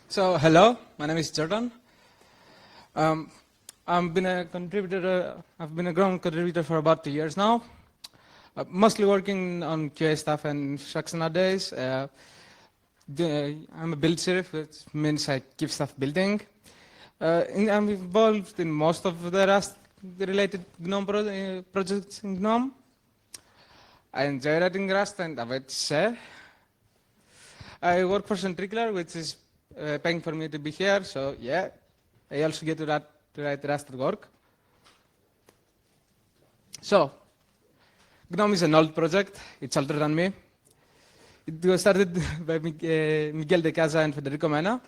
So, hello, my name is Jordan. I've been a contributor. I've been a GNOME contributor for about 2 years now. Mostly working on QA stuff and infrastructure nowadays. I'm a build sheriff, which means I keep stuff building. I'm involved in most of the Rust-related GNOME projects in GNOME. I enjoy writing Rust and avoid share. I work for Centricular, which is paying for me to be here, so yeah. I also get to write Rust at work. So, GNOME is an old project. It's older than me. It was started by Miguel de Casa and Federico Mena.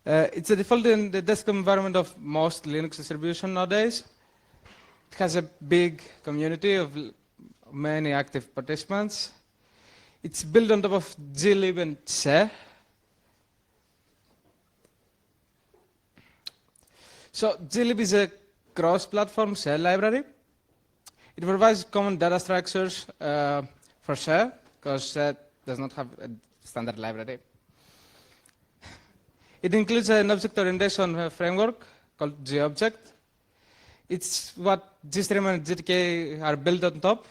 It's a default in the desktop environment of most Linux distributions nowadays. It has a big community of many active participants. It's built on top of glib and C. So glib is a cross-platform shell library. It provides common data structures for shell, because shell does not have a standard library. It includes an object orientation framework called GObject. It's what GStreamer and GTK are built on top.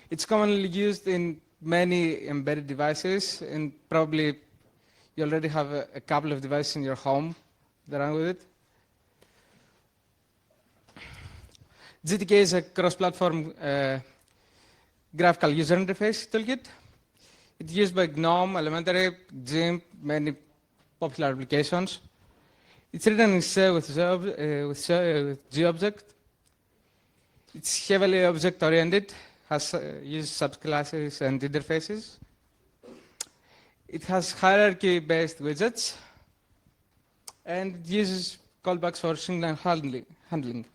It's commonly used in many embedded devices, and probably you already have a couple of devices in your home that run with it. GTK is a cross-platform graphical user interface toolkit. It's used by GNOME, Elementary, GIMP, many popular applications. It's written in C with GObject. It's heavily object-oriented, has uses subclasses and interfaces. It has hierarchy-based widgets, and it uses callbacks for single handling.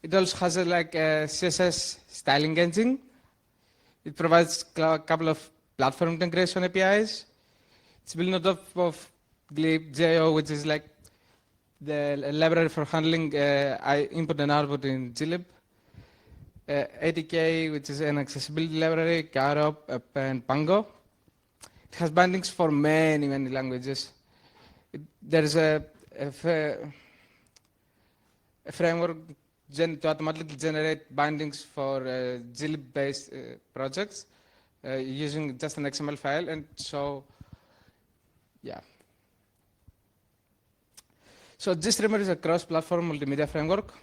It also has a CSS styling engine. It provides a couple of platform integration APIs. It's built on top of glib.io, which is like the library for handling input and output in glib. ATK, which is an accessibility library, Caro, and Pango. It has bindings for many languages. There is a framework to automatically generate bindings for glib-based projects using just an XML file, and so, yeah. So GStreamer is a cross-platform multimedia framework.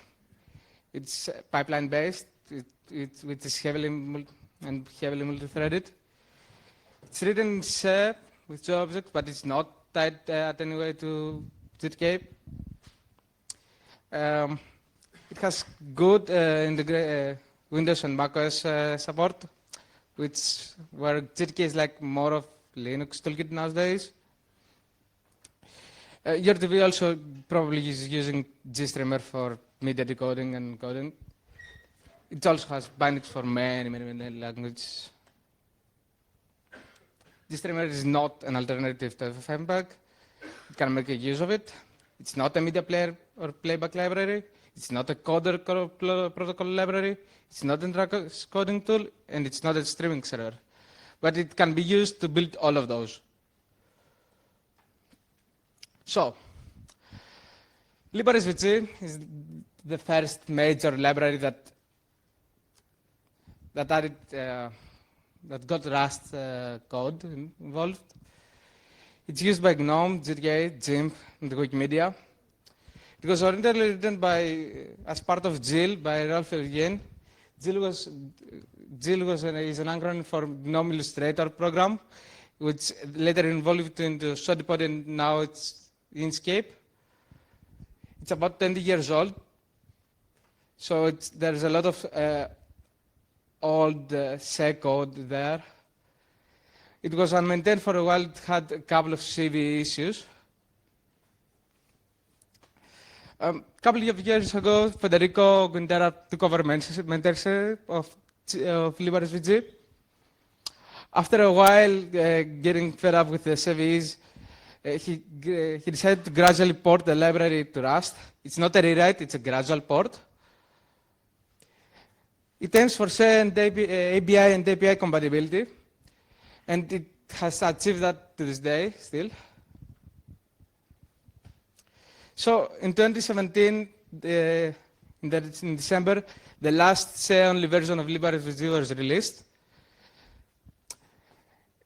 It's pipeline-based, which is heavily multi-threaded. It's written in C with GObject, but it's not tied at any way to GTK. It has good Windows and macOS support, where GTK is like more of Linux toolkit nowadays. Your TV also probably is using GStreamer for media decoding and coding. It also has bindings for many languages. GStreamer is not an alternative to FFmpeg. You can make a use of it. It's not a media player or playback library. It's not a coder protocol library. It's not a transcoding tool, and it's not a streaming server. But it can be used to build all of those. So, LibRSVG is the first major library that got Rust code involved. It's used by GNOME, GTK, GIMP, and Wikimedia. It was originally written as part of GIL by Ralph Ergien. GIL is an acronym for GNOME Illustrator program, which later evolved into Sodipod, and now it's Inkscape. It's about 20 years old, so there's a lot of old C code there. It was unmaintained for a while. It had a couple of CV issues. A couple of years ago, Federico Guindera took over mentorship of LibRSVG. After a while, getting fed up with the CVs, he decided to gradually port the library to Rust. It's not a rewrite, it's a gradual port. It aims for ABI and API compatibility. And it has achieved that to this day still. So in 2017, in December, the last say-only version of LibreFG was released.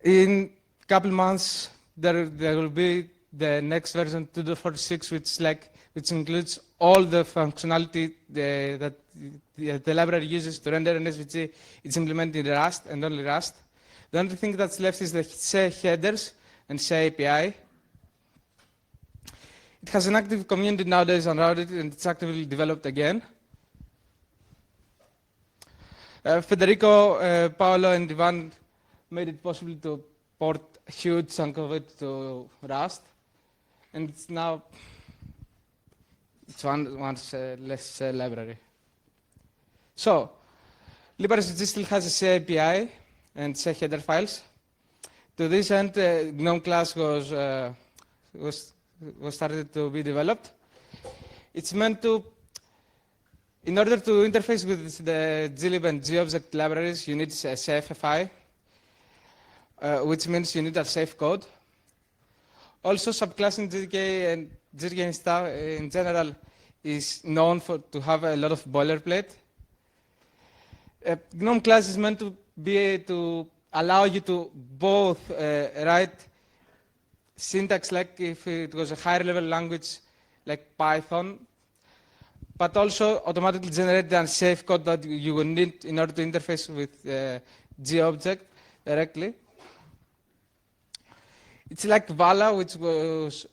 In a couple months, there will be the next version 2.46, which includes all the functionality that the library uses to render an SVG. It's implemented in Rust and only Rust. The only thing that's left is the say headers and say API. It has an active community nowadays around it, and it's actively developed again. Federico, Paolo, and Ivan made it possible to port a huge chunk of it to Rust, and it's now one less library. So, LibreFG still has a say API and say header files. To this end, GNOME class was started to be developed. It's meant to, in order to interface with the glib and gobject libraries, you need a CFFI, which means you need a safe code. Also, subclassing GTK and GTK stuff in general is known to have a lot of boilerplate. GNOME class is meant to to allow you to both write syntax like if it was a higher level language like Python, but also automatically generate the unsafe code that you will need in order to interface with GObject directly. It's like Vala, which was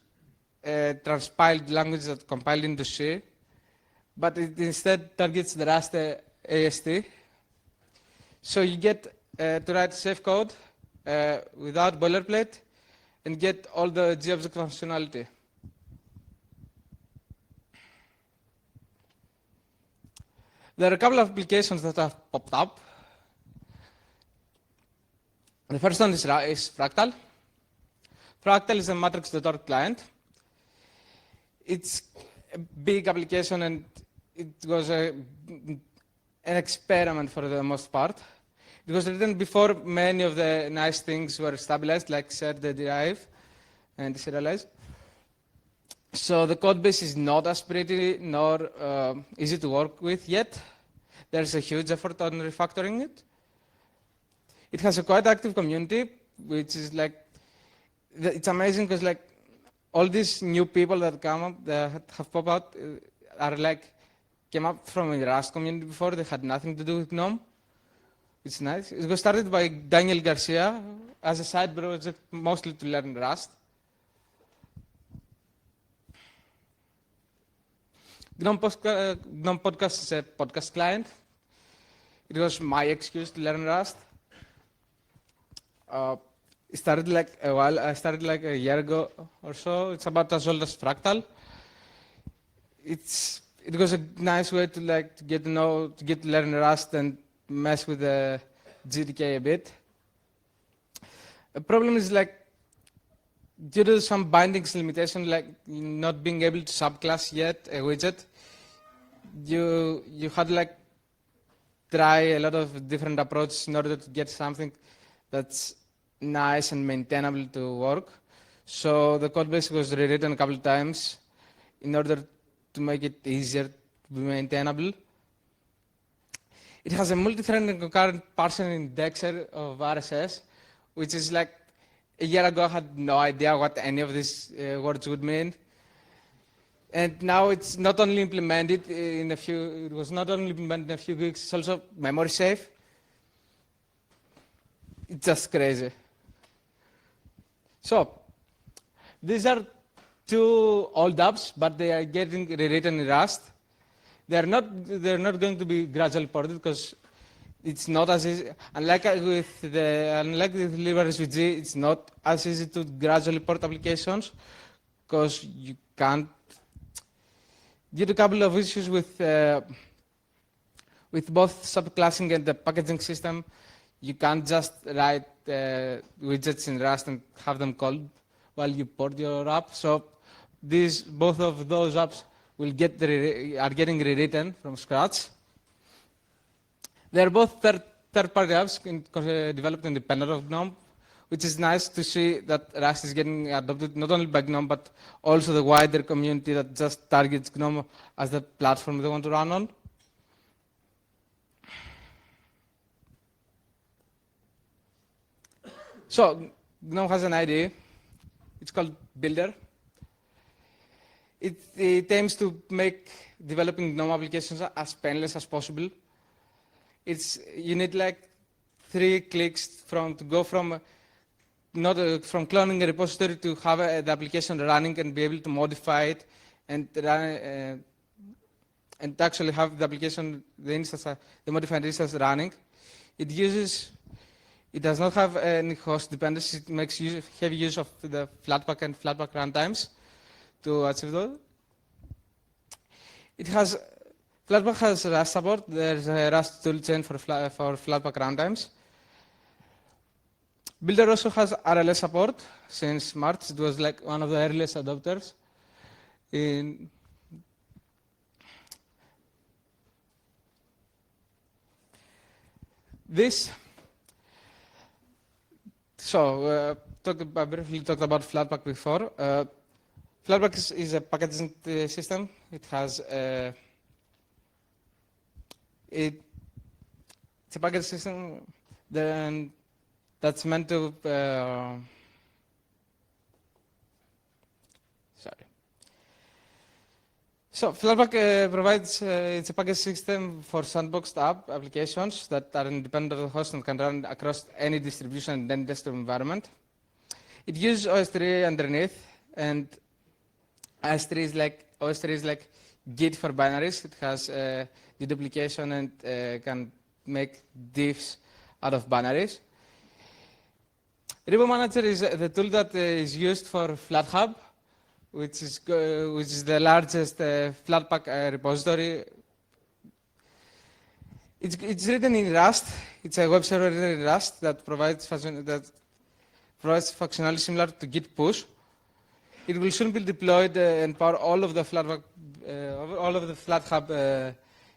a transpiled language that compiled into C, but it instead targets the Rust AST. So you get to write safe code without boilerplate and get all the GObject functionality. There are a couple of applications that have popped up. The first one is Fractal. Fractal is a matrix.org client. It's a big application, and it was an experiment for the most part. It was written before many of the nice things were stabilized, like shared derive and deserialize. So the code base is not as pretty nor easy to work with yet. There's a huge effort on refactoring it. It has a quite active community, which is like, it's amazing because like all these new people that come up, that have popped out, are like, came up from a Rust community before. They had nothing to do with GNOME. It's nice. It was started by Daniel Garcia as a side project, mostly to learn Rust. GNOME Podcast is a podcast client. It was my excuse to learn Rust. It started like a while. I started like a year ago or so. It's about as old as Fractal. It was a nice way to get to learn Rust and mess with the GTK a bit. The problem is like, due to some bindings limitation, like not being able to subclass yet a widget, you had like try a lot of different approaches in order to get something that's nice and maintainable to work. So the code base was rewritten a couple of times in order to make it easier to be maintainable. It has a multi-threaded and concurrent parser indexer of RSS, which is like, a year ago I had no idea what any of these words would mean. And now it's not only implemented in a few, it was not only implemented in a few weeks, it's also memory safe. It's just crazy. So, these are two old apps, but they are getting rewritten in Rust. They're not going to be gradually ported because it's not as easy. Unlike with LibreFG, it's not as easy to gradually port applications because you can't. Due to a couple of issues with both subclassing and the packaging system, you can't just write widgets in Rust and have them called while you port your app. So both of those apps are getting rewritten from scratch. They're both third-party apps developed independent of GNOME, which is nice to see that Rust is getting adopted not only by GNOME, but also the wider community that just targets GNOME as the platform they want to run on. So GNOME has an IDE. It's called Builder. It aims to make developing GNOME applications as painless as possible. You need like 3 clicks to go from from cloning a repository to have the application running and be able to modify it and run, and actually have the application, the modified instance running. It does not have any host dependency. It makes heavy use of the Flatpak and Flatpak runtimes to achieve those. Flatpak has Rust support. There's a Rust toolchain for Flatpak runtimes. Builder also has RLS support since March. It was like one of the earliest adopters. I briefly talked about Flatpak before. Flatpak is a packaging system. It's a package system that's meant to So Flatpak provides it's a package system for sandboxed applications that are independent of the host and can run across any distribution and any desktop environment. It uses OS3 underneath, and OS3 is like Git for binaries. It has deduplication and can make diffs out of binaries. Repo Manager is the tool that is used for FlatHub, which is the largest Flatpak repository. It's written in Rust. It's a web server written in Rust that provides functionality similar to Git push. It will soon be deployed and power all of the FlatHub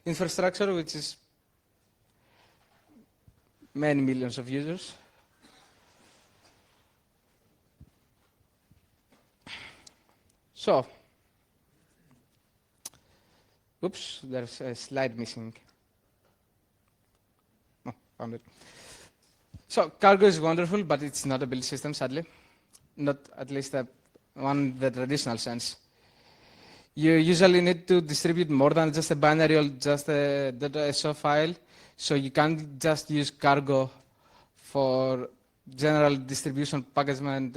infrastructure, which is many millions of users. So, oops, there's a slide missing. Oh, found it. So, Cargo is wonderful, but it's not a build system, sadly. Not at least one in the traditional sense. You usually need to distribute more than just a binary or just a .so file. So you can't just use Cargo for general distribution packagement.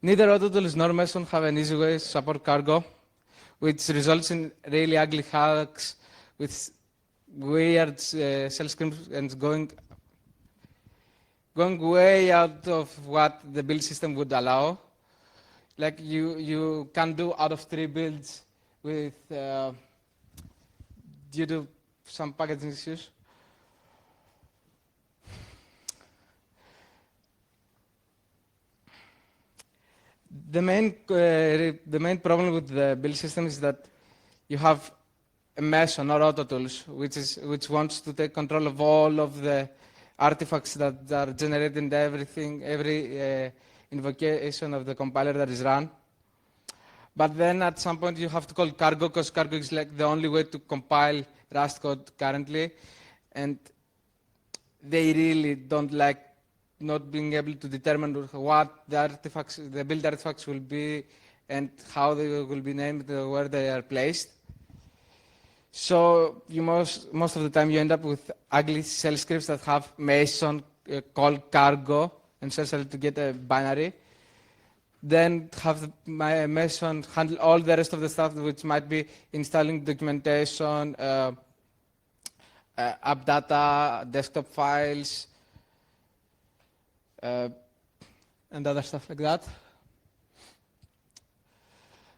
Neither Autotools nor Meson have an easy way to support Cargo, which results in really ugly hacks with weird shell scripts and going way out of what the build system would allow. Like you can do out of 3 builds with due to some packaging issues. The main problem with the build system is that you have a Meson or Autotools, which wants to take control of all of the artifacts that are generated in every invocation of the compiler that is run. But then at some point you have to call Cargo, because Cargo is like the only way to compile Rust code currently, and they really don't like not being able to determine what the build artifacts will be and how they will be named, where they are placed. So most of the time you end up with ugly shell scripts that have Meson call Cargo and essentially to get a binary. Then have my Meson handle all the rest of the stuff, which might be installing documentation, app data, desktop files, and other stuff like that.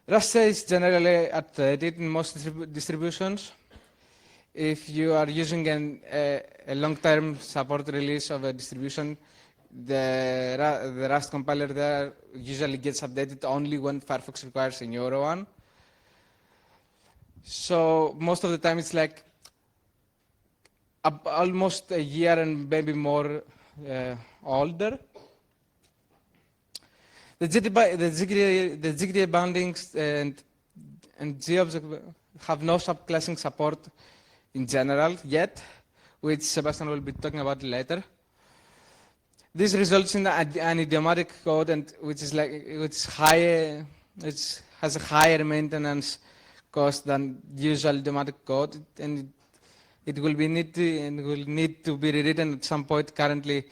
Rust is generally at 8 in most distributions. If you are using a long-term support release of a distribution, the Rust compiler there usually gets updated only when Firefox requires a newer one. So most of the time it's like almost a year and maybe more older. The GDA bindings and GObject have no subclassing support in general yet, which Sebastian will be talking about later. This results in an idiomatic code, and which has a higher maintenance cost than usual idiomatic code, and it will need to be rewritten at some point currently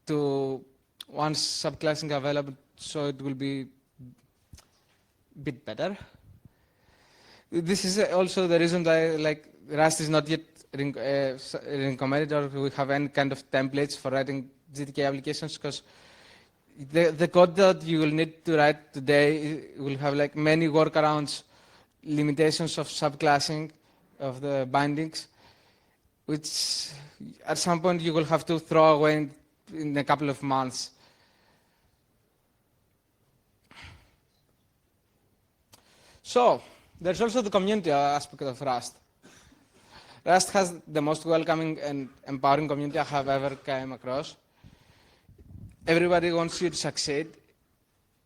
to once subclassing available, so it will be a bit better. This is also the reason that Rust is not yet recommended, or we have any kind of templates for writing GTK applications, because the code that you will need to write today will have many workarounds, limitations of subclassing of the bindings, which at some point you will have to throw away in a couple of months. So there's also the community aspect of Rust. Rust has the most welcoming and empowering community I have ever come across. Everybody wants you to succeed.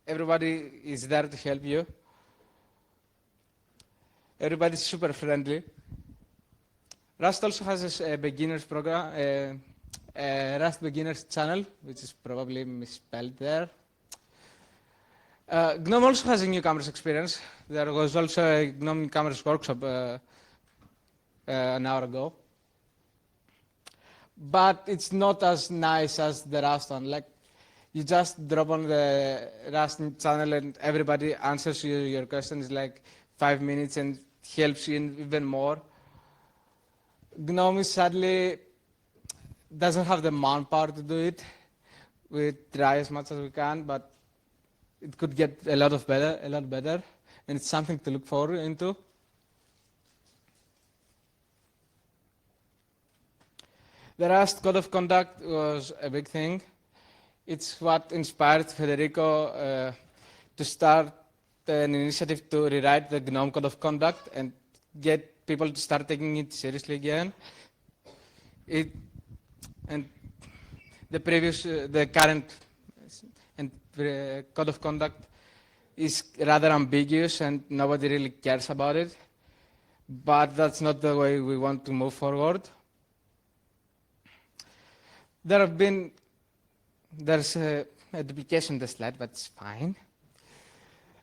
Everybody is there to help you. Everybody is super friendly. Rust also has a beginners program, Rust beginners channel, which is probably misspelled there. GNOME also has a newcomers experience. There was also a GNOME newcomers workshop an hour ago. But it's not as nice as the Rust one. You just drop on the Rust channel and everybody answers your questions in 5 minutes and helps you even more. GNOME sadly doesn't have the manpower to do it. We try as much as we can, but it could get a lot better, and it's something to look forward into. The Rust Code of Conduct was a big thing. It's what inspired Federico to start an initiative to rewrite the GNOME Code of Conduct and get people to start taking it seriously again. And the current Code of Conduct is rather ambiguous and nobody really cares about it. But that's not the way we want to move forward. There's a duplication in the slide, but it's fine.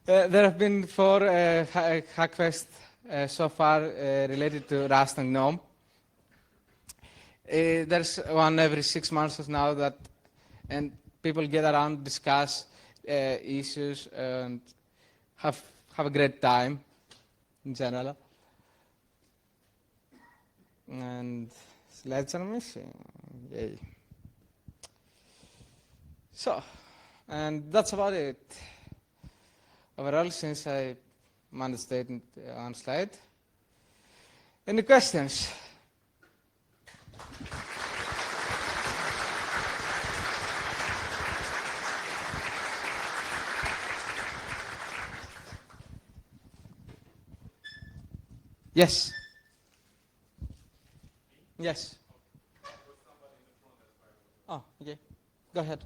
There have been 4 Hackfest so far related to Rust and GNOME. There's one every 6 months now and people get around, discuss issues, and have a great time in general. And slides are missing. Yay. So, and that's about it. Overall, since I managed to stay on slide. Any questions? Yes. Yes. Oh, okay. Go ahead.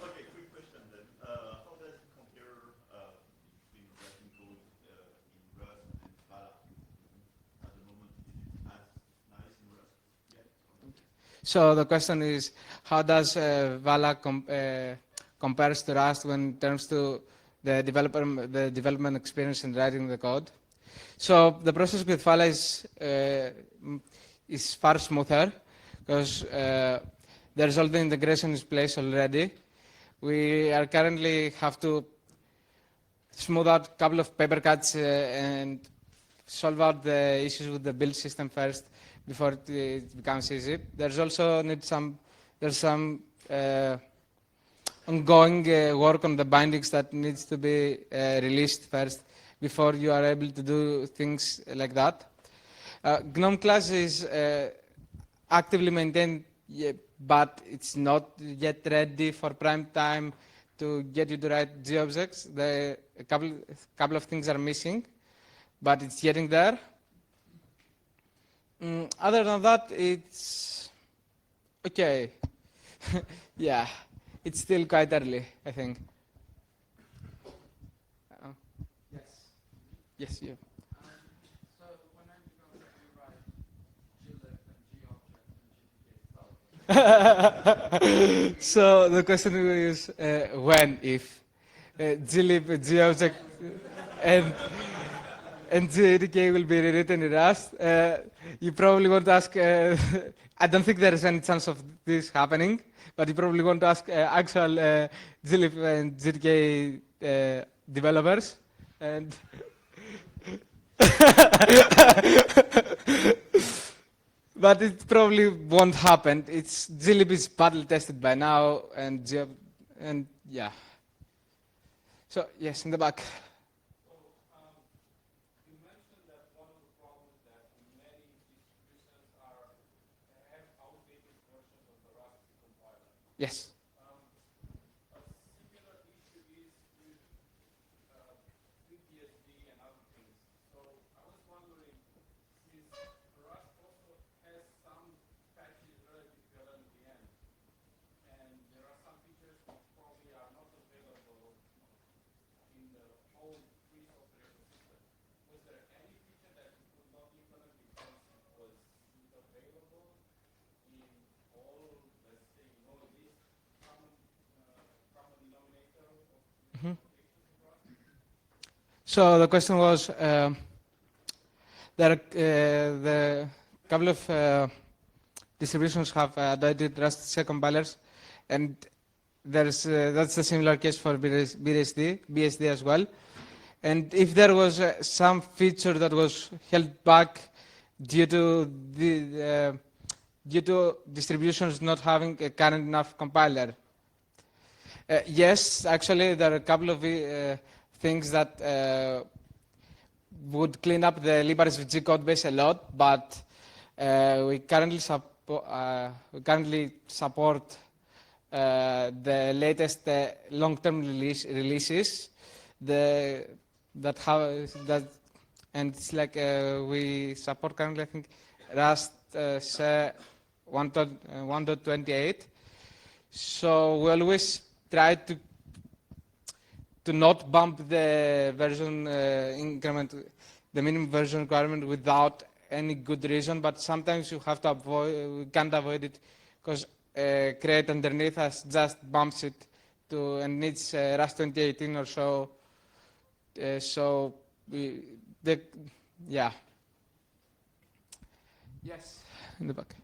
Okay, quick question then. How does it compare between writing code in Rust and Vala? At the moment, is it as nice in Rust? Yeah. So the question is, how does Vala compares to Rust when it comes to the development experience in writing the code? So the process with Vala is far smoother because there's all the integration in place already. We are currently have to smooth out a couple of paper cuts and solve out the issues with the build system first before it becomes easy. There's also some ongoing work on the bindings that needs to be released first before you are able to do things like that. GNOME class is actively maintained, but it's not yet ready for prime time to get you to write GObjects. A couple of things are missing, but it's getting there. Other than that, it's Okay. Yeah, it's still quite early, I think. Uh, yes, you. So the question is when, if glib, object, and JDK will be rewritten in Rust. You probably want to ask. I don't think there is any chance of this happening, but you probably want to ask actual glib and JDK developers, and but it probably won't happen. It's glib is battle tested by now, and yeah. So yes, in the back. Yes. So the question was, there are, the couple of distributions have adopted Rust C compilers, and that's a similar case for BSD as well. And if there was some feature that was held back due to due to distributions not having a current enough compiler, yes, actually there are a couple of things that would clean up the libRSVG code base a lot, but we currently support the latest long-term releases that have that, and it's like we support currently, I think, Rust 1.28. So we always try to not bump the version increment, the minimum version requirement without any good reason, but sometimes you have to avoid, we can't avoid it because create underneath us just bumps it to, and needs Rust 2018 or so. So yeah. Yes, in the back.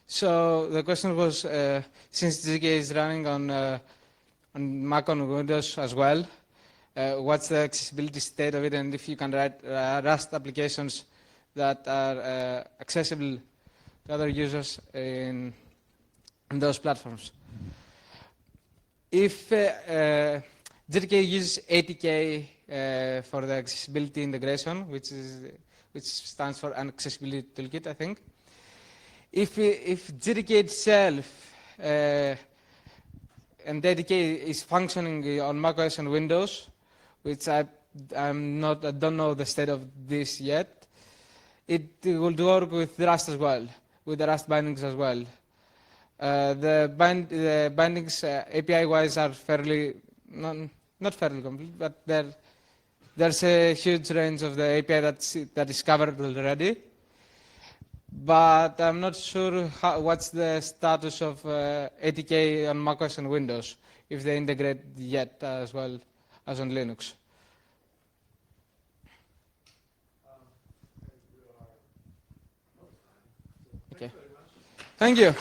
So the question was, since GK is running on Mac on Windows as well, what's the accessibility state of it, and if you can write Rust applications that are accessible to other users in those platforms. If GTK uses ATK for the accessibility integration, which stands for Accessibility Toolkit, I think. If GTK itself and ATK is functioning on macOS and Windows, which I don't know the state of this yet, it will work with Rust as well, with the Rust bindings as well. The bindings API-wise are fairly, not fairly complete, but there's a huge range of the API that is covered already. But I'm not sure what's the status of ATK on macOS and Windows, if they integrate yet as well as on Linux. Okay. Thank you.